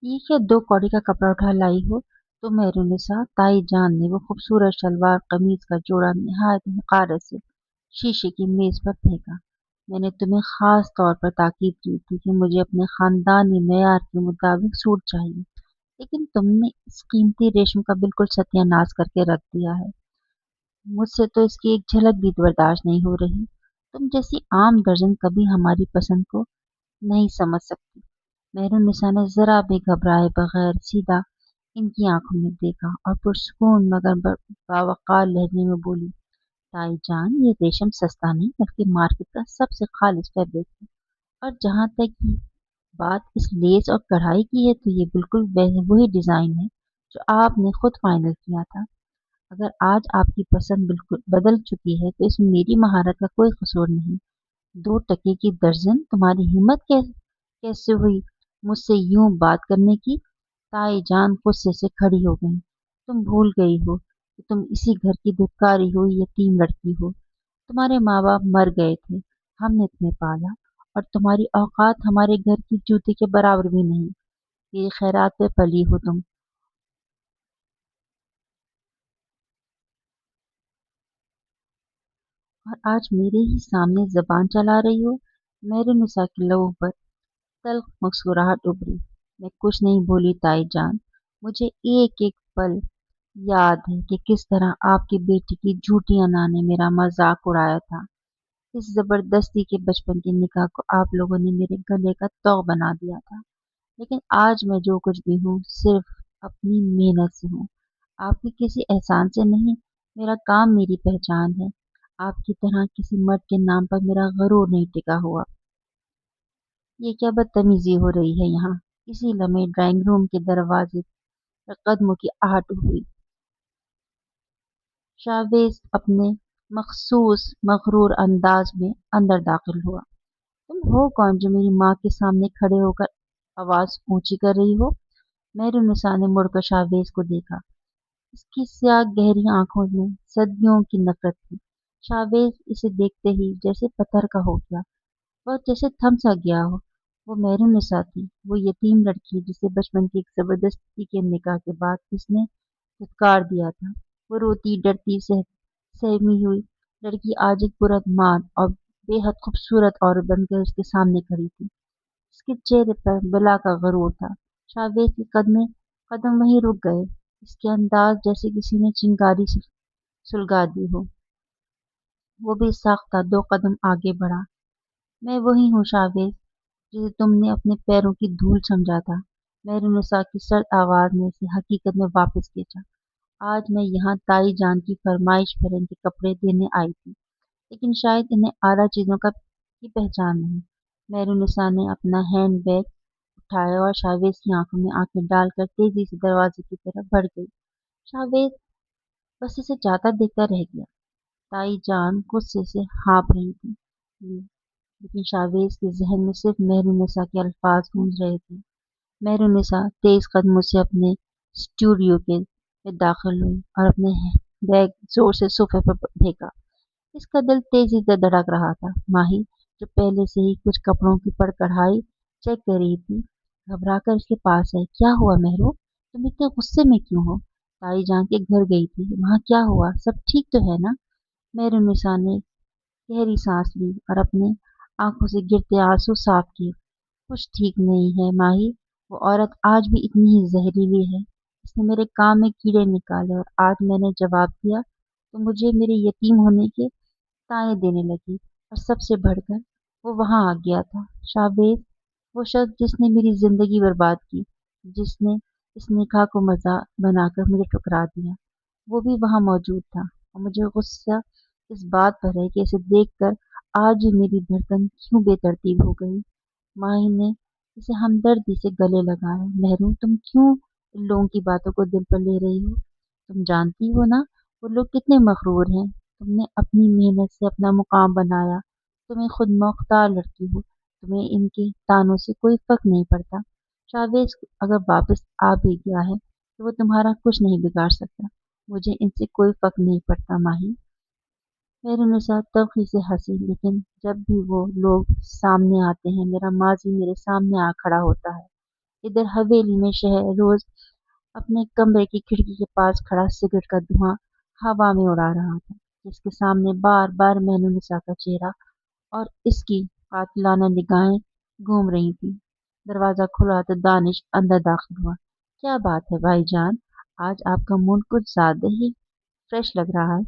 ये क्या 2 कौड़ी का कपड़ा उठा लाई हो? तो मेहरुनिसा ताई जान ने वो खूबसूरत शलवार कमीज का जोड़ा निहायत हक़ारत से शीशे की मेज पर फेंका। मैंने तुम्हें खास तौर पर ताकीद की थी कि मुझे अपने खानदानी मेयार के मुताबिक सूट चाहिए, लेकिन तुमने इस कीमती रेशम का बिल्कुल सत्यानाश करके रख दिया है। मुझसे तो इसकी एक झलक भी बर्दाश्त नहीं हो रही। तुम जैसी आम दर्जन कभी हमारी पसंद को नहीं समझ सकती। मेहरुन्निसा ने जरा भी घबराए बगैर सीधा इनकी आंखों में देखा और पुरसकून मगर बावकार लहजे में बोली, ताईजान, ये रेशम सस्ता नहीं बल्कि मार्केट का सबसे खालिश फैब्रिक है। और जहाँ तक ये बात इस लेस और कढ़ाई की है तो ये बिल्कुल वही डिजाइन है जो आपने खुद फाइनल किया था। अगर आज आपकी पसंद बिल्कुल बदल चुकी है तो इसमें मेरी महारत का कोई कसूर नहीं। 2 टके की दर्जन, तुम्हारी हिम्मत कैसे हुई मुझसे यूं बात करने की? ताई जान गुस्से से खड़ी हो गई। तुम भूल गई हो कि तुम इसी घर की धिक्कारी हुई यतीम लड़की हो। तुम्हारे माँ बाप मर गए थे, हमने तुम्हें पाला, और तुम्हारी औकात हमारे घर की जूते के बराबर भी नहीं। ये खैरात पे पली हो तुम, और आज मेरे ही सामने जबान चला रही हो। मेहरुनिसा के लबों पर तल्ख मुस्कुराहट उभरी। मैं कुछ नहीं बोली ताई जान। मुझे एक एक पल याद है कि किस तरह आपकी बेटी की झूठी अना ने मेरा मजाक उड़ाया था। इस जबरदस्ती के बचपन के निकाह को आप लोगों ने मेरे गले का तौग बना दिया था। लेकिन आज मैं जो कुछ भी हूँ सिर्फ अपनी मेहनत से हूँ, आपके किसी एहसान से नहीं। मेरा काम मेरी पहचान है। आपकी तरह किसी मर्द के नाम पर मेरा गरूर नहीं टिका हुआ। ये क्या बदतमीजी हो रही है यहाँ? इसी लम्हे ड्राइंग रूम के दरवाजे पर कदमों की आहट हुई। शावेज अपने मखसूस मगरूर अंदाज में अंदर दाखिल हुआ। तुम हो कौन जो मेरी माँ के सामने खड़े होकर आवाज ऊंची कर रही हो? मेहरुनिसा ने मुड़कर शावेज को देखा। उसकी स्याह गहरी आंखों में सदियों की नफरत थी। शावेज इसे देखते ही जैसे पत्थर का हो गया, वह जैसे थम सा गया हो। वो मेहरुनिसा थी, वो यतीम लड़की जिसे बचपन की एक जबरदस्ती के निकाह के बाद किसने धुतकार दिया था। वो रोती डरती सहमी हुई लड़की आज एक बुरदमान और बेहद खूबसूरत औरत बनकर उसके सामने खड़ी थी। उसके चेहरे पर बला का गरूर था। शावेज के कदम वहीं रुक गए। इसके अंदाज जैसे किसी ने चिंगारी से सुलगा दी हो। वो भी साख्ता 2 कदम आगे बढ़ा। मैं वही हूँ शावेज, जिसे तुमने अपने पैरों की धूल समझा था। मेहरुनिसा की सर्द आवाज ने इसे हकीकत में वापस खींचा। आज मैं यहाँ ताई जान की फरमाइश पर इनके कपड़े देने आई थी, लेकिन शायद इन्हें आला चीजों का की पहचान नहीं। मेहरुनिसा ने अपना हैंड बैग उठाया और शावेज की आंखों में आंखें डालकर तेजी से दरवाजे की तरफ बढ़ गई। शावेज बस इसे जाता देखता रह गया। ताई जान गुस्से से हाँफ रही थी, लेकिन शावेज के जहन में सिर्फ मेहरुनिसा के अल्फाज गूंज रहे थे। मेहरुनिसा तेज कदमों से अपने स्टूडियो के में दाखिल हुई और अपने बैग जोर से सोफे पर फेंका। इसका दिल तेजी से धड़क रहा था। माही, जो पहले से ही कुछ कपड़ों की कढ़ाई चेक कर रही थी, घबरा कर उसके पास आई। क्या हुआ मेहरू? तुम इतने गुस्से में क्यों हो? ताई जान के घर गई थी, वहां क्या हुआ? सब ठीक तो है ना? मेहरुनिसा ने गहरी सांस ली और अपने आंखों से गिरते आंसू साफ किए। कुछ ठीक नहीं है माही। वो औरत आज भी इतनी ही जहरीली है। इसने मेरे काम में कीड़े निकाले और आज मैंने जवाब दिया तो मुझे मेरे यतीम होने के ताने देने लगी। और सबसे बढ़कर वो वहां आ गया था। शावेज, वो शख्स जिसने मेरी जिंदगी बर्बाद की, जिसने इस निकाह को मजाक बनाकर मुझे ठुकरा दिया, वो भी वहां मौजूद था। और मुझे गुस्सा इस बात पर है कि इसे देखकर आज भी मेरी धड़कन क्यों बेतरतीब हो गई। माही ने इसे हमदर्दी से गले लगाया। मेहरू, तुम क्यों इन लोगों की बातों को दिल पर ले रही हो? तुम जानती हो ना वो लोग कितने मगरूर हैं। तुमने अपनी मेहनत से अपना मुकाम बनाया। तुम्हें खुद मुख्तार लड़की हो। तुम्हें इनके तानों से कोई फर्क नहीं पड़ता। शावेज अगर वापस आ भी गया है तो वो तुम्हारा कुछ नहीं बिगाड़ सकता। मुझे इनसे कोई फर्क नहीं पड़ता माही। मेहरुनिसा तल्खी से हंसी, लेकिन जब भी वो लोग सामने आते हैं मेरा माजी मेरे सामने आ खड़ा होता है। इधर हवेली में शहर रोज अपने कमरे की खिड़की के पास खड़ा सिगरेट का धुआं हवा में उड़ा रहा था, जिसके सामने बार बार मेनूनिसा का चेहरा और इसकी कातिलाना निगाहें घूम रही थी। दरवाजा खुला तो दानिश अंदर दाखिल हुआ। क्या बात है भाईजान, आज आपका मूड कुछ ज्यादा ही फ्रेश लग रहा है।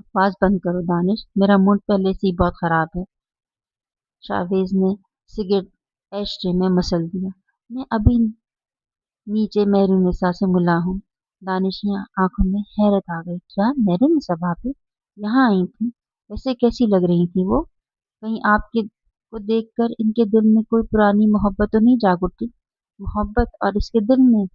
आवाज बंद करो दानिश, मेरा मूड पहले से ही बहुत खराब है। शावेज ने सिगरेट एशट्रे में मसल दिया। मैं अभी नीचे मेहरुनिसा से मिला हूँ। दानिश की आंखों में हैरत आ गई। क्या मेहरुनिसा भाभी यहाँ आई थी? वैसे कैसी लग रही थी वो? कहीं आपके को देखकर इनके दिल में कोई पुरानी मोहब्बत तो नहीं जाग उठी? मोहब्बत और इसके दिल में?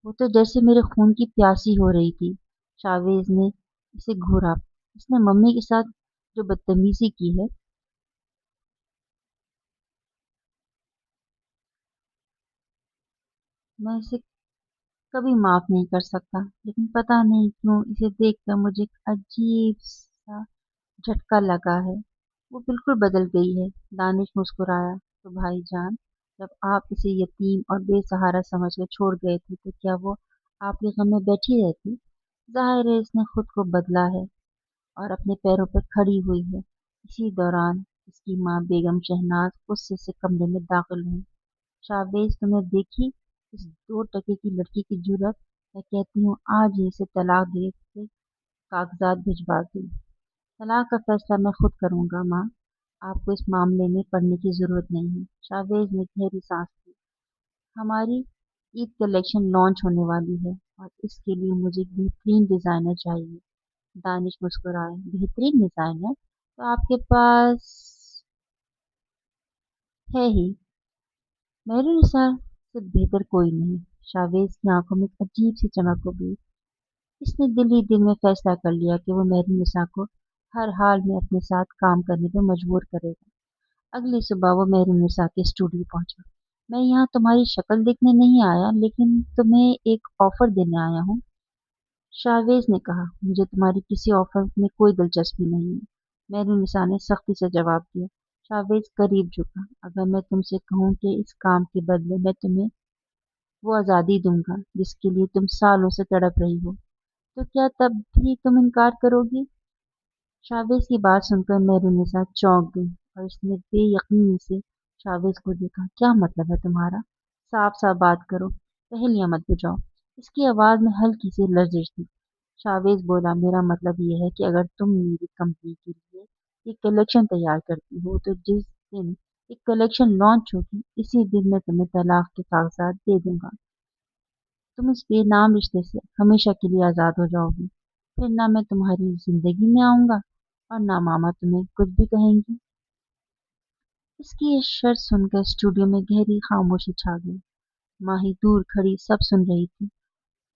वो तो जैसे मेरे खून की प्यासी हो रही थी। शावेज ने इसे घूरा। इसने मम्मी के साथ जो बदतमीजी की है, मैं इसे कभी माफ नहीं कर सकता। लेकिन पता नहीं क्यों इसे देखकर मुझे एक अजीब सा झटका लगा है। वो बिल्कुल बदल गई है। दानिश मुस्कुराया। तो भाईजान, जब आप इसे यतीम और बेसहारा समझकर छोड़ गए थे तो क्या वो आपके गम में बैठी रहती? जाहिर है इसने खुद को बदला है और अपने पैरों पर खड़ी हुई है। इसी दौरान इसकी माँ बेगम शहनाज गुस्से से कमरे में दाखिल हुई। शाहबेज, तुमने देखी इस 2 टके की लड़की की जुर्रत? मैं कहती हूँ आज ही इसे तलाक दे के कागजात भिजवा दो। तलाक का फैसला मैं खुद करूंगा माँ। आपको इस मामले में पढ़ने की जरूरत नहीं है। शावेज ने गहरी सांस ली। हमारी ईद कलेक्शन लॉन्च होने वाली है और इसके लिए मुझे एक बेहतरीन डिजाइनर चाहिए। दानिश मुस्कुराए। बेहतरीन डिजाइनर तो आपके पास है ही। मेहरुनिसा से बेहतर कोई नहीं। शावेज की आंखों में एक अजीब सी चमक उभरी। इसने दिल ही दिल में फैसला कर लिया कि वो मेहरुनिसा को हर हाल में अपने साथ काम करने पर मजबूर करेगा। अगली सुबह वो मेहरुनिसा के स्टूडियो पहुंचा। मैं यहाँ तुम्हारी शक्ल देखने नहीं आया, लेकिन तुम्हें एक ऑफर देने आया हूँ। शाहवेज ने कहा। मुझे तुम्हारी किसी ऑफर में कोई दिलचस्पी नहीं है। मेहरुनिसा ने सख्ती से जवाब दिया। शाहवेज करीब झुका। अगर मैं तुमसे कहूँ कि इस काम के बदले मैं तुम्हें वो आज़ादी दूंगा जिसके लिए तुम सालों से तड़प रही हो, तो क्या तब भी तुम इनकार करोगी? शावेज की बात सुनकर मेहरुनिसा चौंक गई और उसने बेयकीनी से शावेज को देखा। क्या मतलब है तुम्हारा? साफ साफ बात करो, पहेलियां मत बुझाओ। इसकी आवाज में हल्की सी लर्जिश थी। शावेज बोला, मेरा मतलब यह है कि अगर तुम मेरी कंपनी के लिए एक कलेक्शन तैयार करती हो तो जिस दिन एक कलेक्शन लॉन्च होगी इसी दिन मैं तुम्हें तलाक के कागजात दे दूंगा। तुम इस बेनाम रिश्ते से हमेशा के लिए आजाद हो जाओगी। फिर ना मैं तुम्हारी जिंदगी में आऊंगा और ना मामा तुम्हें कुछ भी कहेंगी। इसकी ये शर्त सुनकर स्टूडियो में गहरी खामोशी छा गई। माही दूर खड़ी सब सुन रही थी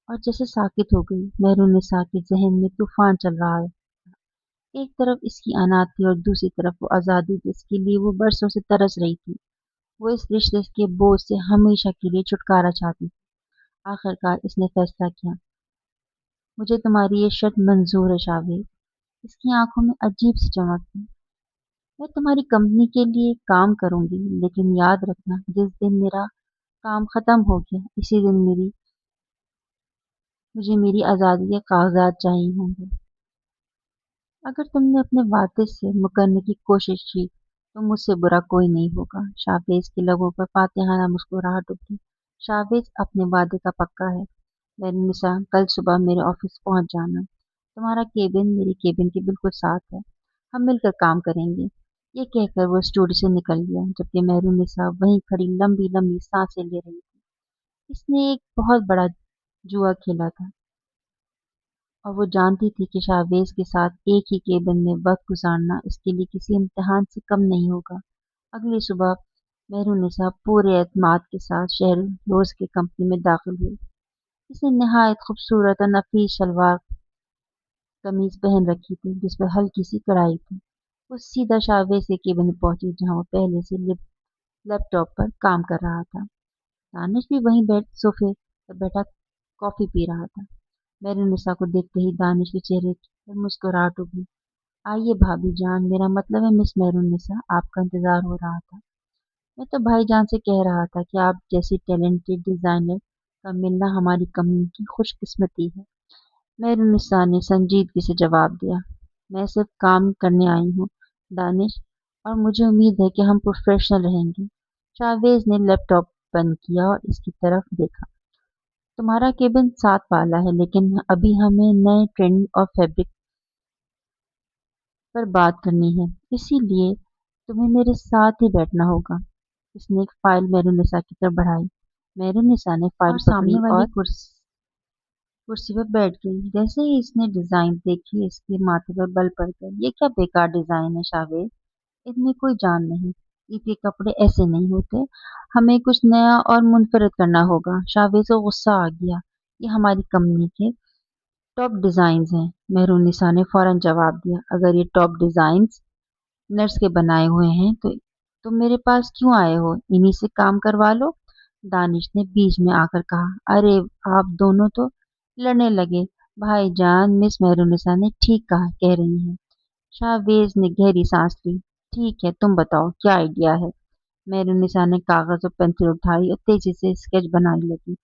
और जैसे साकित हो गई। मेहरुनिसा के जहन में तूफान चल रहा है। एक तरफ इसकी अनाथ थी और दूसरी तरफ वो आजादी जिसके लिए वो बरसों से तरस रही थी। वो इस रिश्ते के बोझ से हमेशा के लिए छुटकारा चाहती थी। आखिरकार इसने फैसला किया। मुझे तुम्हारी ये शर्त मंजूर है शावेद। इसकी आंखों में अजीब सी चमक थी। मैं तुम्हारी कंपनी के लिए काम करूंगी, लेकिन याद रखना जिस दिन मेरा काम खत्म हो गया इसी दिन मुझे मेरी आजादी के कागजात चाहिए होंगे। अगर तुमने अपने वादे से मुकरने की कोशिश की तो मुझसे बुरा कोई नहीं होगा। शावेज के लबों पर फातिहाना मुस्कुराहट उभरी। शावेज अपने वादे का पक्का है। मैंने निशा, कल सुबह मेरे ऑफिस पहुंच जाना। तुम्हारा केबिन मेरे केबिन के बिल्कुल साथ है। हम मिलकर काम करेंगे। ये कहकर वो स्टूडियो से निकल गया, जबकि मेहरुनिसा वहीं खड़ी लंबी लंबी सांसें ले रही थी। इसने एक बहुत बड़ा जुआ खेला था और वो जानती थी कि शाहवेज के साथ एक ही केबिन में वक्त गुजारना इसके लिए किसी इम्तिहान से कम नहीं होगा। अगली सुबह मेहरुनिसा पूरे एतमाद के साथ शहरोज की कंपनी में दाखिल हुई। इसने नहायत खूबसूरत और नफीस शलवार कमीज पहन रखी थी जिस पर हल्की सी कढ़ाई थी। वो सीधा शाहवेज के केबिन में पहुंची जहां वो पहले से लैपटॉप पर काम कर रहा था। दानिश भी वहीं सोफे पर बैठा कॉफी पी रहा था। मेहरुनिसा को देखते ही दानिश के चेहरे पर मुस्कुराहट उभरी। आइए भाभी जान, मेरा मतलब है मिस मेहरुनिसा, आपका इंतजार हो रहा था। मैं तो भाईजान से कह रहा था कि आप जैसी टैलेंटेड डिजाइनर का मिलना हमारी कंपनी की खुशकिस्मती है। मेहरुनिसा ने संजीदगी से जवाब दिया। मैं सिर्फ काम करने आई हूँ, दानिश, और मुझे उम्मीद है कि हम प्रोफेशनल रहेंगे। शावेज ने लैपटॉप बंद किया और इसकी तरफ देखा। तुम्हारा केबिन 7 वाला है, लेकिन अभी हमें नए ट्रेंड और फैब्रिक पर बात करनी है, इसीलिए तुम्हें मेरे साथ ही बैठना होगा। उसने एक फाइल मेहरुनिसा की तरफ बढ़ाई। मेहरुनिसा ने फाइल और सामने पकड़ी वाली और कुर्सी पर बैठ गई। जैसे ही इसने डिजाइन देखी, इसके माथे पर बल पड़ गया। ये क्या बेकार डिजाइन है शावेद, इनमें कोई जान नहीं। ईद के कपड़े ऐसे नहीं होते। हमें कुछ नया और मुनफरद करना होगा। शावेद को गुस्सा आ गया। ये हमारी कंपनी के टॉप डिजाइन हैं। मेहरुनिसा ने फौरन जवाब दिया। अगर ये टॉप डिजाइन नर्स के बनाए हुए हैं तो तुम मेरे पास क्यों आए हो? इन्हीं से काम करवा लो। दानिश ने बीच में आकर कहा। अरे, आप दोनों तो लड़ने लगे। भाईजान, मिस मेहरुनिसा ने ठीक कहा कह रही हैं। शाहवेज ने गहरी सांस ली। ठीक है, तुम बताओ क्या आइडिया है? मेहरुनिसा ने कागज और पेंसिल उठाई और तेजी से स्केच बनाने लगी।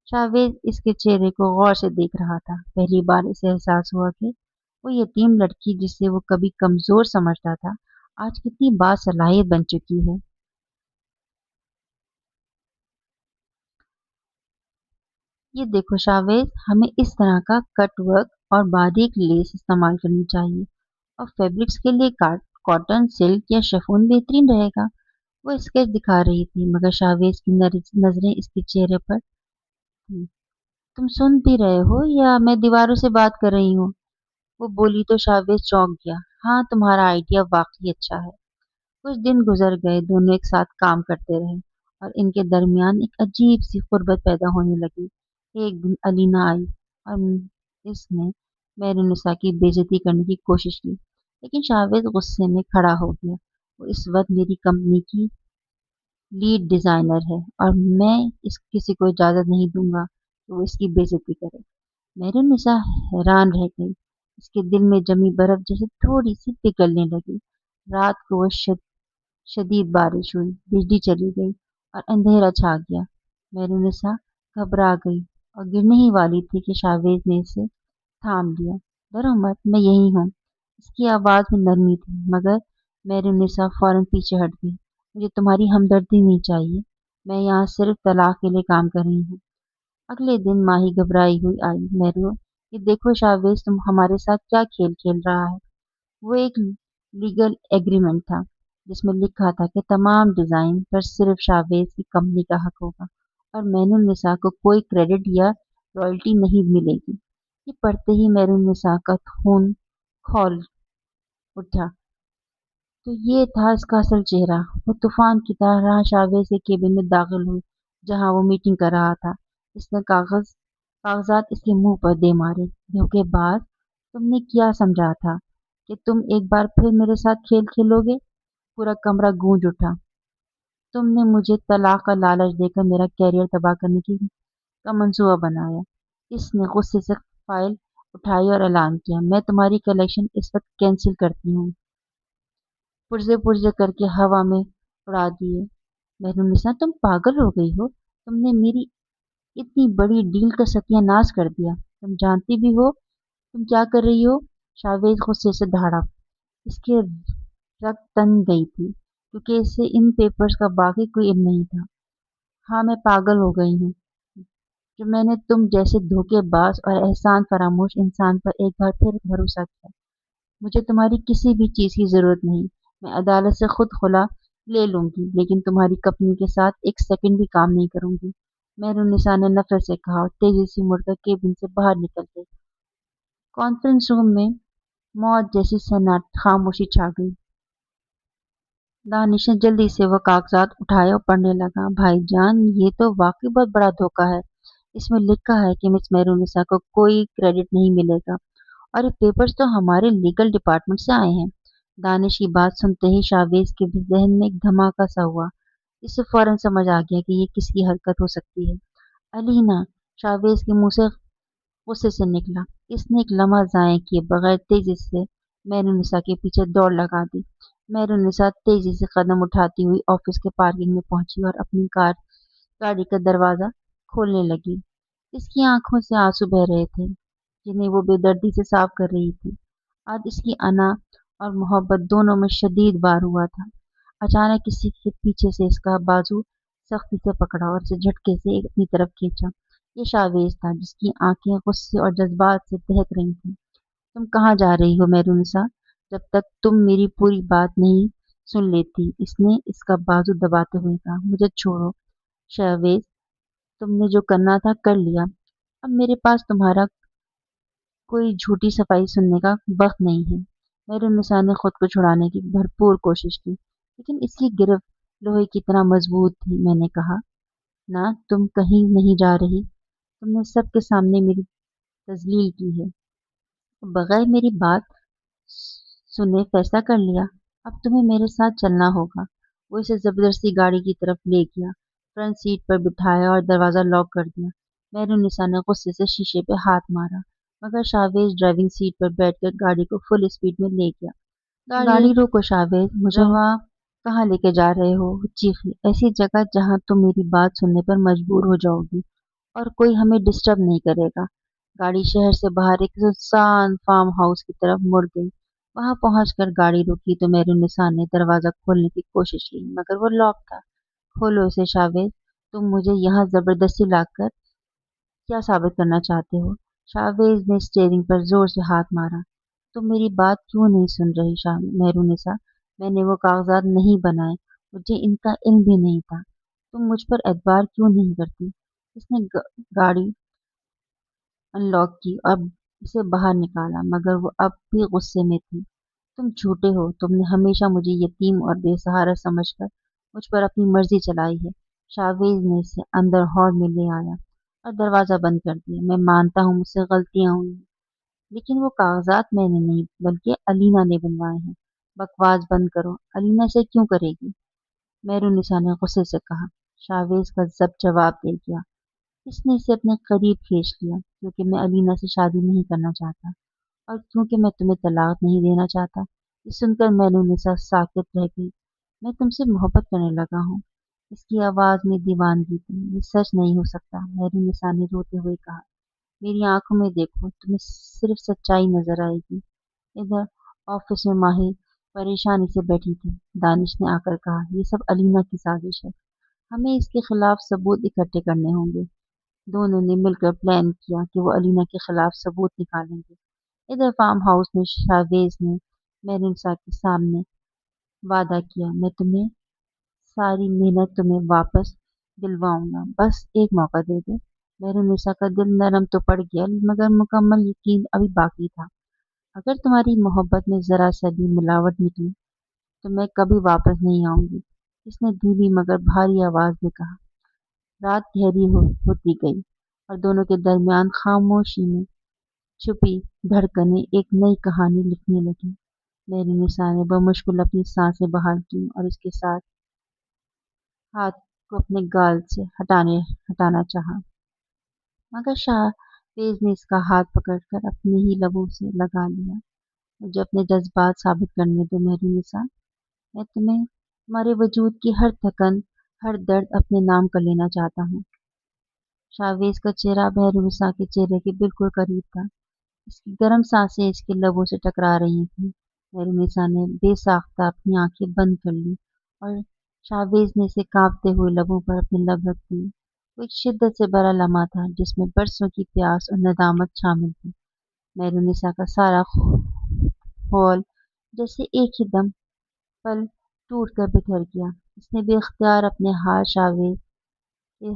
शाहवेज इसके चेहरे को गौर से देख रहा था। पहली बार इसे एहसास हुआ कि वो यतीम लड़की जिसे वो कभी कमजोर समझता था, आज कितनी बासलाहियत बन चुकी है। ये देखो शावेज, हमें इस तरह का कट वर्क और बारीक लेस इस्तेमाल करनी चाहिए, और फैब्रिक्स के लिए कॉटन, सिल्क या शिफॉन बेहतरीन रहेगा। वो स्केच दिखा रही थी, मगर शावेज की नजरें इसके चेहरे पर थी। तुम सुन भी रहे हो या मैं दीवारों से बात कर रही हूँ? वो बोली तो शावेज चौंक गया। हाँ, तुम्हारा आइडिया वाकई अच्छा है। कुछ दिन गुजर गए, दोनों एक साथ काम करते रहे और इनके दरमियान एक अजीब सी गुर्बत पैदा होने लगी। एक दिन अलीना आई और इसने मेहरुनिसा की बेइज्जती करने की कोशिश की, लेकिन शावेद गुस्से में खड़ा हो गया। वो इस वक्त मेरी कंपनी की लीड डिजाइनर है और मैं इस किसी को इजाजत नहीं दूंगा कि वो इसकी बेइज्जती करे। मेहरुनिसा हैरान रह गई। इसके दिल में जमी बर्फ जैसे थोड़ी सी पिघलने लगी। रात को वो शदीद बारिश हुई, बिजली चली गई और अंधेरा छा गया। मेहरुनिसा घबरा गई और गिरने ही वाली थी कि शावेज ने इसे थाम लिया। डरो मत, मैं यही हूँ। इसकी आवाज में नरमी थी, मगर मेहरुनिसा फौरन पीछे हट गई। मुझे तुम्हारी हमदर्दी नहीं चाहिए। मैं यहाँ सिर्फ तलाक के लिए काम कर रही हूँ। अगले दिन माही घबराई हुई आई। मेहरू, ये देखो शावेज तुम हमारे साथ क्या खेल खेल रहा है। वो एक लीगल एग्रीमेंट था जिसमें लिखा था कि तमाम डिजाइन पर सिर्फ शावेज की कंपनी का हक होगा और मैनुनिसा को कोई क्रेडिट या रॉयल्टी नहीं मिलेगी। ये पढ़ते ही मैनुनिसा का खून खौल उठा। तो ये था इसका असल चेहरा। वो तूफान की तरह शावेज के केबिन में दाखिल हुई जहां वो मीटिंग कर रहा था। इसने कागजात इसके मुंह पर दे मारे। धोखेबाज, तुमने क्या समझा था कि तुम एक बार फिर मेरे साथ खेल खेलोगे? पूरा कमरा गूंज उठा। तुमने मुझे तलाक का लालच देकर मेरा कैरियर तबाह करने की का मंसूबा बनाया। इसने गुस्से से फाइल उठाई और ऐलान किया। मैं तुम्हारी कलेक्शन इस वक्त कैंसिल करती हूँ। पुर्जे पुर्जे करके हवा में उड़ा दिए। मेहरुनिसा, तुम पागल हो गई हो? तुमने मेरी इतनी बड़ी डील का सत्यानाश कर दिया। तुम जानती भी हो तुम क्या कर रही हो? शावेज गुस्से से दहाड़ा। इसके रग तन गई थी, क्योंकि इसे इन पेपर्स का बाकी कोई इल्म नहीं था। हाँ, मैं पागल हो गई हूँ जो मैंने तुम जैसे धोखेबाज और एहसान फरामोश इंसान पर एक बार फिर भरोसा किया। मुझे तुम्हारी किसी भी चीज की जरूरत नहीं। मैं अदालत से खुद खुला ले लूंगी, लेकिन तुम्हारी कंपनी के साथ एक सेकंड भी काम नहीं करूंगी। मेहरुनिसा ने नफरत से कहा और तेजी से मुड़कर केबिन से बाहर निकल गई। कॉन्फ्रेंस रूम में मौत जैसी सन्नाट खामोशी छा गई। दानिश ने जल्दी से वो कागजात उठाए और पढ़ने लगा। भाईजान, ये तो वाकई बहुत बड़ा धोखा है। इसमें लिखा है कि मिस मेहरुनिसा को कोई क्रेडिट नहीं मिलेगा और ये पेपर्स तो हमारे लीगल डिपार्टमेंट से आए हैं। दानिश की बात सुनते ही शावेज के जहन में एक धमाका सा हुआ। इसे फौरन समझ आ गया कि ये किसकी हरकत हो सकती है। अलीना, शावेज के मुंह से गुस्से से निकला। इसने एक लम्हा जाया किए बगैर तेजी से मेहरुनिसा के पीछे दौड़ लगा दी। मेहरुनिसा तेजी से कदम उठाती हुई ऑफिस के पार्किंग में पहुंची और अपनी गाड़ी का दरवाजा खोलने लगी। इसकी आंखों से आंसू बह रहे थे, जिन्हें वो बेदर्दी से साफ कर रही थी। आज इसकी अना और मोहब्बत दोनों में शदीद वार हुआ था। अचानक किसी के पीछे से इसका बाजू सख्ती से पकड़ा और इसे झटके से अपनी तरफ खींचा। ये शावेज था, जिसकी आंखें गुस्से और जज्बात से दहक रही थीं। तुम कहाँ जा रही हो मेहरुनिसा? जब तक तुम मेरी पूरी बात नहीं सुन लेती, इसने इसका बाजू दबाते हुए कहा। मुझे छोड़ो शावेज, तुमने जो करना था कर लिया। अब मेरे पास तुम्हारा कोई झूठी सफाई सुनने का वक्त नहीं है। मेहरुनिसा ने खुद को छुड़ाने की भरपूर कोशिश की, लेकिन इसकी गिरफ्त लोहे की तरह मजबूत थी। मैंने कहा ना, तुम कहीं नहीं जा रही। तुमने सबके सामने मेरी तजलील की है, बगैर मेरी बात सुने फैसला कर लिया। अब तुम्हें मेरे साथ चलना होगा। वो इसे जबरदस्ती गाड़ी की तरफ ले गया, फ्रंट सीट पर बिठाया और दरवाजा लॉक कर दिया। मेहरुनिसा ने गुस्से से शीशे पे हाथ मारा, मगर शावेज ड्राइविंग सीट पर बैठकर गाड़ी को फुल स्पीड में ले गया। गाड़ी रोको शावेज, मुझे वहाँ कहाँ लेके जा रहे हो? वो चीखी। ऐसी जगह जहाँ तुम मेरी बात सुनने पर मजबूर हो जाओगी और कोई हमें डिस्टर्ब नहीं करेगा। गाड़ी शहर से बाहर एक सुनसान फार्म हाउस की तरफ मुड़ गई। वहां पहुंचकर गाड़ी रुकी तो मेहरुनिसा ने दरवाजा खोलने की कोशिश की, मगर वो लॉक था। खोलो इसे शावेज, तुम मुझे यहाँ जबरदस्ती लाकर क्या साबित करना चाहते हो? शावेज ने स्टीयरिंग पर जोर से हाथ मारा। तुम मेरी बात क्यों नहीं सुन रही मेहरुनिसा? मैंने वो कागजात नहीं बनाए, मुझे इनका इल्म भी नहीं था। तुम मुझ पर एतबार क्यों नहीं करती? इसने गाड़ी अनलॉक की और इसे बाहर निकाला, मगर वो अब भी गुस्से में थी। तुम झूठे हो, तुमने हमेशा मुझे यतीम और बेसहारा समझकर मुझ पर अपनी मर्जी चलाई है। शावेज ने इसे अंदर हॉल में ले आया और दरवाजा बंद कर दिया। मैं मानता हूँ मुझसे गलतियां हुई, लेकिन वो कागजात मैंने नहीं बल्कि अलीना ने बनवाए हैं। बकवास बंद करो। अलीना से क्यों करेगी? मेहरुनिसा ने गुस्से से कहा। शावेज का जब जवाब दे दिया। इसने इसे अपने करीब खींच लिया, क्योंकि मैं अलीना से शादी नहीं करना चाहता और क्योंकि मैं तुम्हें तलाक नहीं देना चाहता। ये सुनकर मेहरुनिसा साकित रह गई। मैं तुमसे मोहब्बत करने लगा हूँ। इसकी आवाज में दीवानगी थी। ये सच नहीं हो सकता, मेहरुनिसा ने रोते हुए कहा। मेरी आंखों में देखो, तुम्हें सिर्फ सच्चाई नजर आएगी। इधर ऑफिस में माहिर परेशानी से बैठी थी। दानिश ने आकर कहा, ये सब अलीना की साजिश है। हमें इसके खिलाफ सबूत इकट्ठे करने होंगे। दोनों ने मिलकर प्लान किया कि वो अलीना के खिलाफ सबूत निकालेंगे। इधर फार्म हाउस में शावेज ने मेहरुनिसा के सामने वादा किया, मैं तुम्हें सारी मेहनत तुम्हें वापस दिलवाऊंगा, बस एक मौका दे दो। मेहरुनिसा का दिल नरम तो पड़ गया, मगर मुकम्मल यकीन अभी बाकी था। अगर तुम्हारी मोहब्बत में जरा सा भी मिलावट निकली तो मैं कभी वापस नहीं आऊंगी, इसने धीमी मगर भारी आवाज में कहा। रात गहरी होती गई और दोनों के दरमियान खामोशी में छुपी धड़कनें एक नई कहानी लिखने लगी। मेहरुनिसा ने बमुश्किल अपनी सांसें बहाल की और इसके साथ हाथ को अपने गाल से हटाना चाहा, मगर शाहरेज ने इसका हाथ पकड़कर अपने ही लबों से लगा लिया। मुझे अपने जज्बात साबित करने दो मेहरुनिसा। मैं तुम्हें तुम्हारे वजूद की हर थकन, हर दर्द अपने नाम कर लेना चाहता हूँ। शाहवेज का चेहरा मेहरुनिसा के चेहरे के बिल्कुल करीब था। इसकी गर्म सांसें इसके लबों से टकरा रही थीं। मेहरुनिसा ने बेसाख्ता अपनी आंखें बंद कर ली और शाहवेज ने इसे कांपते हुए लबों पर अपने लब रख दिए। वो एक शिद्दत से भरा लम्हा था, जिसमें बरसों की प्यास और नदामत शामिल थी। मेहरुनिसा का सारा खौल जैसे एक ही दम पल टूट कर बिखर गया। इसने बेख्तियार अपने हाथ शाहवेज के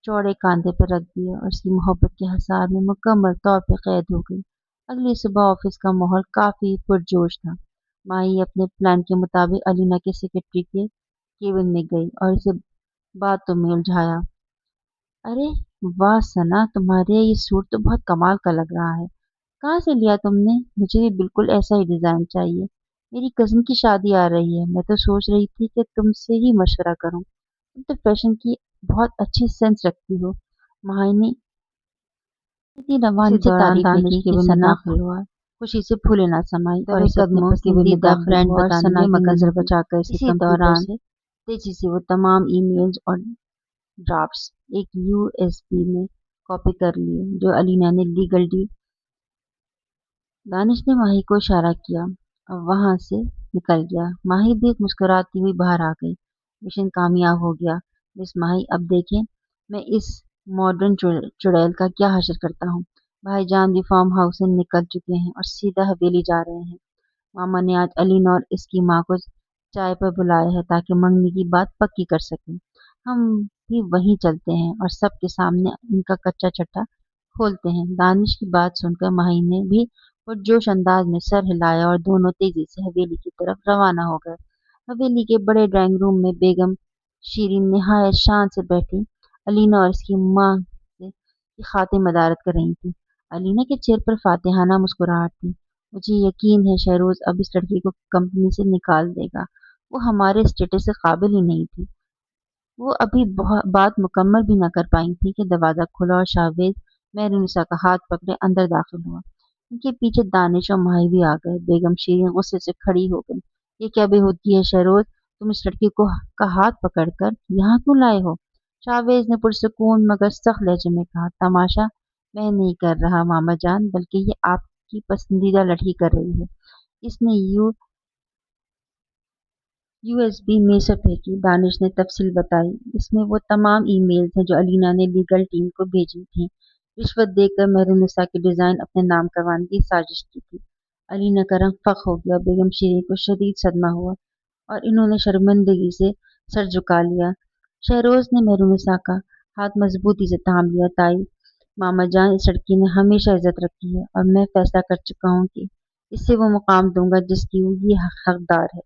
चौड़े कांधे पर रख दिए और उसकी मोहब्बत के हिसार में मुकम्मल तौर पर कैद हो गई। अगली सुबह ऑफिस का माहौल काफी पुरजोश था। माही अपने प्लान के मुताबिक अलीना के सेक्रेटरी के केबिन में गई और इसे बातों में उलझाया। अरे वाह सना, तुम्हारे ये सूट तो बहुत कमाल का लग रहा है। कहाँ से लिया तुमने? मुझे भी बिल्कुल ऐसा ही डिजाइन चाहिए। मेरी कजिन की शादी आ रही है। मैं तो सोच रही थी कि तुमसे ही मशवरा करूं। तुम तो फैशन की बहुत अच्छी सेंस रखती हो। माही ने इतनी रवानी से तारीफ में की कि सना दाखिल हुआ। खुशी से फूले ना समाई और दबे इसे अपने कदमों के पसंदीदा दाखिल ब्रांड हुआ और बताने सना में की मगन नजर रही। बचाकर इसे इसी कंप्यूटर दौरान से तेजी से वो तमाम ईमेल्स और ड्राफ्ट्स एक यूएसबी में कॉपी कर लिए जो अलीना ने लीगल डी। दानिश ने माही को इशारा किया और वहां से निकल गया। माही भी मुस्कुराती हुई बाहर आ गई। मिशन कामयाब हो गया। मिस माही, अब देखें मैं इस मॉडर्न चुड़ैल का क्या हशर करता हूँ। भाईजान भी फार्म हाउस से निकल चुके हैं और सीधा हवेली जा रहे हैं। मामा ने आज अलीना और इसकी माँ को चाय पर बुलाया है ताकि मंगनी की बात पक्की कर सकें। हम भी वहीं चलते हैं और सबके सामने इनका कच्चा चट्टा खोलते हैं। दानिश की बात सुनकर माही ने भी पुरजोश अंदाज में सर हिलाया और दोनों तेजी से हवेली की तरफ रवाना हो गए। हवेली के बड़े ड्राइंग रूम में बेगम शीरीन निहायत शान से बैठी अलीना और इसकी माँ से की खातिर मदारत कर रही थी। अलीना के चेहरे पर फातिहाना मुस्कुराहट थी। मुझे यकीन है शहरोज अब इस लड़की को कंपनी से निकाल देगा। वो हमारे स्टेटस से काबिल ही नहीं थी। वो अभी बात मुकम्मल भी न कर पाई थी कि दरवाजा खुला और शाहवेज मेहरुनिसा का हाथ पकड़े अंदर दाखिल हुआ। उनके पीछे दानिश और माही भी आ गए। बेगम शीरीन गुस्से से खड़ी हो गई। ये क्या बेहूदगी है शहरोज, तुम इस लड़की को का हाथ पकड़कर यहाँ क्यों लाए हो? शाहवेज ने पुरसकून मगर सख्त लहजे में कहा, तमाशा मैं नहीं कर रहा मामा जान, बल्कि ये आपकी पसंदीदा लड़की कर रही है। इसने यूएसबी में से फेंकी। दानिश ने तफसील बताई। इसमें वो तमाम ईमेल्स हैं जो अलीना ने लीगल टीम को भेजी थी। रिश्वत देकर मेहरुनिसा की डिजाइन अपने नाम करवाने की साजिश की थी। अलीना का रंग फक हो गया। बेगम शीरीन को शदीद सदमा हुआ और इन्होंने शर्मिंदगी से सर झुका लिया। शहरोज ने मेहरुनिसा का हाथ मजबूती से थाम लिया। ताई, मामा जान, इस लड़की ने हमेशा इज्जत रखी है और मैं फैसला कर चुका हूँ कि इससे वो मुकाम दूंगा जिसकी वो ये हकदार है।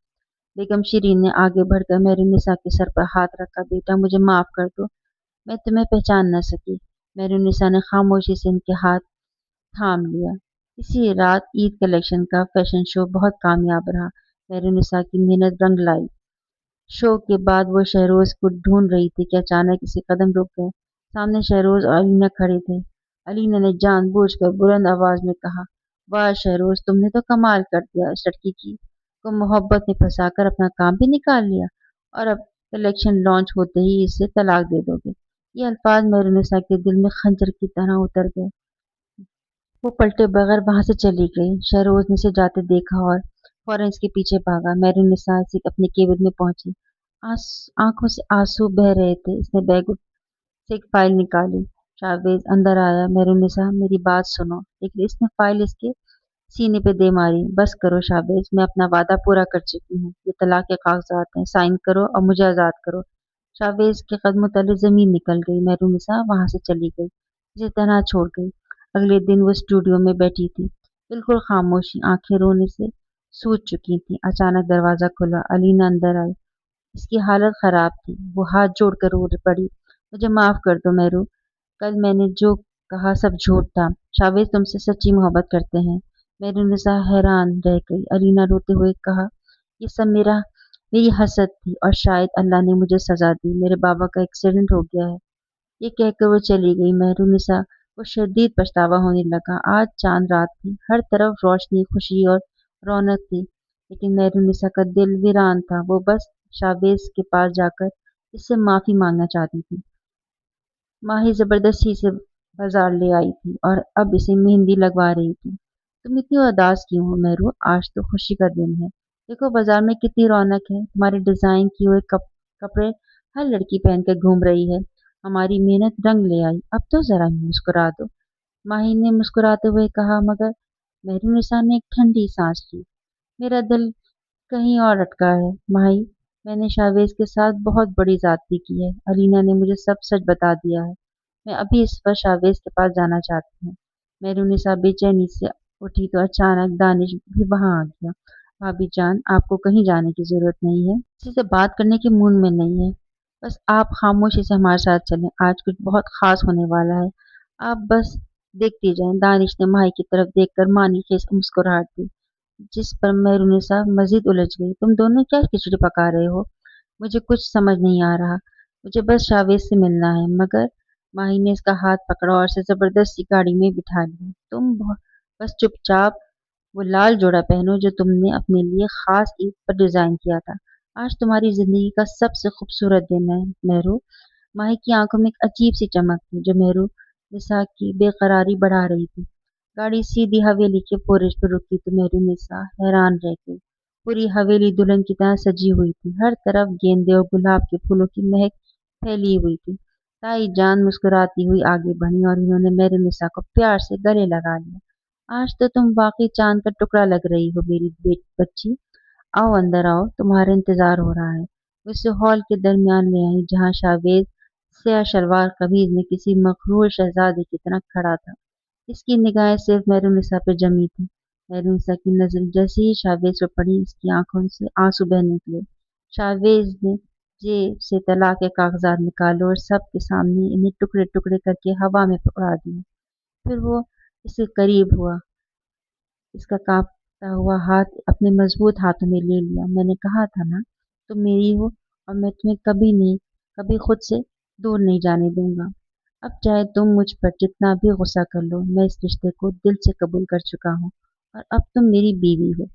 बेगम शीरीन ने आगे बढ़कर मेहरुनिसा के सर पर हाथ रखा। बेटा, मुझे माफ कर दो, मैं तुम्हें पहचान न सकी। मेहरुनिसा ने खामोशी से उनके हाथ थाम लिया। इसी रात ईद कलेक्शन का फैशन शो बहुत कामयाब रहा। मेहरुनिसा की मेहनत रंग लाई। शो के बाद वो शहरोज को ढूंढ रही थी कि अचानक किसी कदम रुक गए। सामने शहरोज और अलीना खड़े थे। अलीना ने जानबूझकर बुलंद आवाज में कहा, वाह शहरोज, तुमने तो कमाल कर दिया। इस लड़की की को मोहब्बत में फंसाकर अपना काम भी निकाल लिया और अब कलेक्शन लॉन्च होते ही इसे तलाक दे दोगे। ये अल्फाज मेहरुनिसा के दिल में खंजर की तरह उतर गए। वो पलटे बगैर वहां से चली गई। शहरोज ने इसे जाते देखा और फौरन इसके पीछे भागा। मेहरुनिसा से अपने केबिन में पहुंची। आंखों से आंसू बह रहे थे। इसने बैग से एक फाइल निकाली। शाहवेज अंदर आया। मेहरुनिसा, मेरी बात सुनो। लेकिन इसने फाइल इसके सीने पे दे मारी। बस करो शाहवेज, मैं अपना वादा पूरा कर चुकी हूँ। ये तलाक के कागजात हैं, साइन करो और मुझे आजाद करो। शाहवेज के कदमों तले जमीन निकल गई। मेहरुनिसा वहां से चली गई, इसे तनहा छोड़ गई। अगले दिन वो स्टूडियो में बैठी थी, बिल्कुल खामोशी, आंखें रोने से सूज चुकी थी। अचानक दरवाजा खुला। अलीना अंदर आई। इसकी हालत खराब थी। वो हाथ जोड़कर रो पड़ी। मुझे माफ कर दो मेहरू, कल मैंने जो कहा सब झूठ था। शावेज तुमसे सच्ची मोहब्बत करते हैं। मेहरुनिसा हैरान रह गई। अलीना रोते हुए कहा, ये सब मेरी हसद थी और शायद अल्लाह ने मुझे सजा दी। मेरे बाबा का एक्सीडेंट हो गया है। ये कहकर वो चली गई। मेहरुनिसा को शदीद पछतावा होने लगा। आज चांद रात थी, हर तरफ रोशनी, खुशी और रौनक थी, लेकिन मेहरुनिसा का दिल वीरान था। वो बस शावेज के पास जाकर इससे माफी मांगना चाहती थी। माही जबरदस्ती से बाजार ले आई थी और अब इसे मेहंदी लगवा रही थी। तुम इतनी उदास क्यों हो मेहरू? आज तो खुशी का दिन है। देखो बाजार में कितनी रौनक है। तुम्हारे डिजाइन किए हुए कपड़े हर लड़की पहन कर घूम रही है। हमारी मेहनत रंग ले आई। अब तो जरा मुस्कुरा दो। माही ने मुस्कुराते हुए कहा। मगर मेहरुनिसा ने एक ठंडी सांस ली। मेरा दिल कहीं और अटका है माही। मैंने शावेज के साथ बहुत बड़ी ज्यादती की है। अलीना ने मुझे सब सच बता दिया है। मैं अभी इस वक्त शावेज के पास जाना चाहती हूँ। मेहरुनिसा बेचैनी से उठी तो अचानक दानिश भी वहां आ गया। भाभी जान, आपको कहीं जाने की जरूरत नहीं है। किसी से बात करने के मूड में नहीं है। बस आप खामोशी से हमारे साथ चलें। आज कुछ बहुत खास होने वाला है। आप बस देखती जाएं। दानिश ने माही की तरफ देखकर मानी खेस मुस्कुराहट दी, जिस पर मेहरुनिसा मजीद उलझ गई। तुम दोनों क्या खिचड़ी पका रहे हो? मुझे कुछ समझ नहीं आ रहा। मुझे बस शावेज से मिलना है। मगर माही ने इसका हाथ पकड़ा और उसे जबरदस्ती गाड़ी में बिठा लिया। बस चुपचाप वो लाल जोड़ा पहनो जो तुमने अपने लिए खास ईद पर डिजाइन किया था। आज तुम्हारी जिंदगी का सबसे खूबसूरत दिन है, मेहरू। माही की आंखों में एक अजीब सी चमक थी जो मेहरू निसा की बेकरारी बढ़ा रही थी। गाड़ी सीधी हवेली के पोर्च पर रुकी तो मेहरू निसा हैरान रह गई। पूरी हवेली दुल्हन की तरह सजी हुई थी। हर तरफ गेंदे और गुलाब के फूलों की महक फैली हुई थी। ताई जान मुस्कुराती हुई आगे बढ़ी और उन्होंने मेहरू निसा को प्यार से गले लगा लिया। आज तो तुम वाकई चांद का टुकड़ा लग रही हो मेरी बेट बच्ची। आओ अंदर आओ, तुम्हारा इंतजार हो रहा है। वो उसे हॉल के दरमियान ले आई जहां शावेद स्या शलवार कमीज में किसी मखरूर शहजादे की तरह खड़ा था। इसकी निगाहें सिर्फ मेहरुनिसा पे जमी थी। मेहरुनिसा की नजर जैसे ही शावेज पर पड़ी, इसकी आंखों से आंसू बहने निकले। शावेज ने जेब से तलाक के कागजात निकाले और सबके सामने इन्हें टुकड़े टुकड़े करके हवा में उड़ा दिए। फिर वो इसके करीब हुआ, इसका कांपता हुआ हाथ अपने मजबूत हाथों में ले लिया। मैंने कहा था ना, तुम मेरी हो और मैं तुम्हें कभी नहीं, कभी खुद से दूर नहीं जाने दूंगा। अब चाहे तुम मुझ पर जितना भी गुस्सा कर लो, मैं इस रिश्ते को दिल से कबूल कर चुका हूँ और अब तुम मेरी बीवी हो।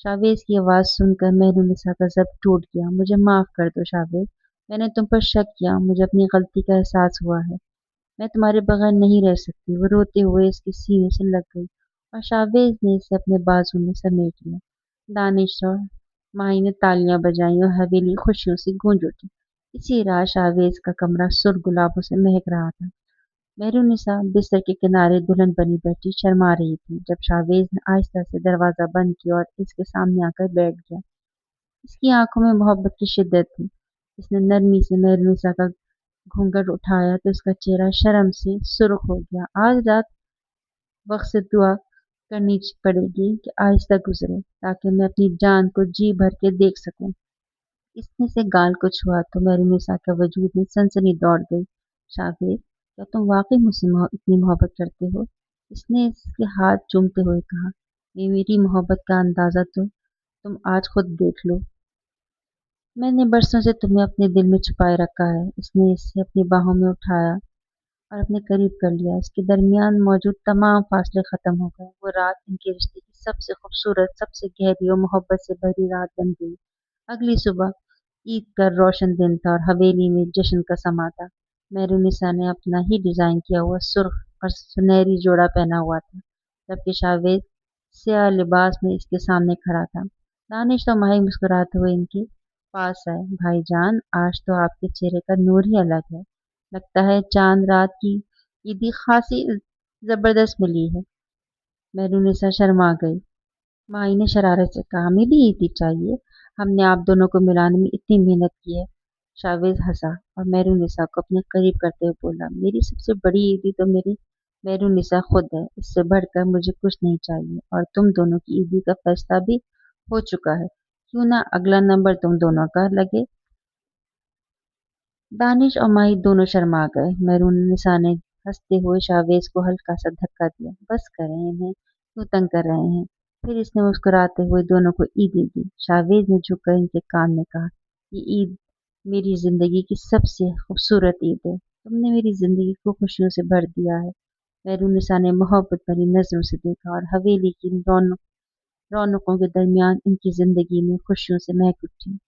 शावेज की आवाज सुनकर मेहरुनिसा का जब टूट गया। मुझे माफ कर दो शावेज, मैंने तुम पर शक किया, मुझे अपनी गलती का एहसास हुआ है। मैं तुम्हारे बगैर नहीं रह सकती। वो रोते हुए इसके सीने से लग गई और शावेज ने इसे अपने बाजू में समेट लिया। दानिश और माही ने तालियां बजाई और हवेली खुशियों से गूंज उठी। इसी रात शावेज का कमरा सुर्ख गुलाबों से महक रहा था। मेहरुनिसा बिस्तर के किनारे दुल्हन बनी बैठी शर्मा रही थी जब शावेज ने आहिस्ता से दरवाजा बंद किया और इसके सामने आकर बैठ गया। इसकी आंखों में मोहब्बत की शिद्दत थी। इसने नरमी से मेहरुनिसा का घूंघट उठाया तो उसका चेहरा शर्म से सुर्ख हो गया। आज रात वक्त से दुआ करनी पड़ेगी कि आहिस्ता गुजरे ताकि मैं अपनी जान को जी भर के देख सकूं। इसने से गाल को छुआ तो मेहरुनिसा के वजूद में सनसनी दौड़ गई। शावेद, क्या तुम वाकई मुझसे इतनी मोहब्बत करते हो? इसने इसके हाथ चूमते हुए कहा। मेरी मोहब्बत का अंदाजा तो तुम आज खुद देख लो। मैंने बरसों से तुम्हें अपने दिल में छुपाए रखा है। इसने इसे अपनी बाहों में उठाया और अपने करीब कर लिया। इसके दरमियान मौजूद तमाम फासले खत्म हो गए। वो रात इनके रिश्ते की सबसे खूबसूरत, सबसे गहरी और मोहब्बत से भरी रात बन गई। अगली सुबह ईद का रोशन दिन था और हवेली में जश्न का समा था। मेहरुनिसा ने अपना ही डिजाइन किया हुआ सुर्ख और सुनहरी जोड़ा पहना हुआ था, जबकि शावेद स्याह लिबास में इसके सामने खड़ा था। दानिश तो माही मुस्कुराते हुए इनके पास आए। भाईजान, आज तो आपके चेहरे का नूर ही अलग है। लगता है चांद रात की ईदी खासी जबरदस्त मिली है। मेहरुनिसा शर्मा गई। माही ने शरारत से कहा, हमें भी ईदी चाहिए। हमने आप दोनों को मिलाने में इतनी मेहनत की है। शावेज हंसा और मेहरुनिसा को अपने करीब करते हुए बोला, मेरी सबसे बड़ी ईदी तो मेरी मेहरुनिसा खुद है। इससे बढ़कर मुझे कुछ नहीं चाहिए और तुम दोनों की ईदी का फैसला भी हो चुका है। क्यों ना अगला नंबर तुम दोनों का लगे। दानिश और माही दोनों शर्मा गए। मेहरुनिसा ने हंसते हुए शावेज को हल्का सा धक्का दिया। बस करें, इन्हें क्यों तंग कर रहे हैं। फिर इसने मुस्कुराते हुए दोनों को ईद दी। शावेज ने झुककर इनके कान में कहा, ये ईद मेरी जिंदगी की सबसे खूबसूरत ईद है। तुमने मेरी जिंदगी को खुशियों से भर दिया है। मेहरुनिसा ने मोहब्बत भरी नजरों से देखा और हवेली की रौनकों के दरमियान इनकी जिंदगी में खुशियों से महक उठी।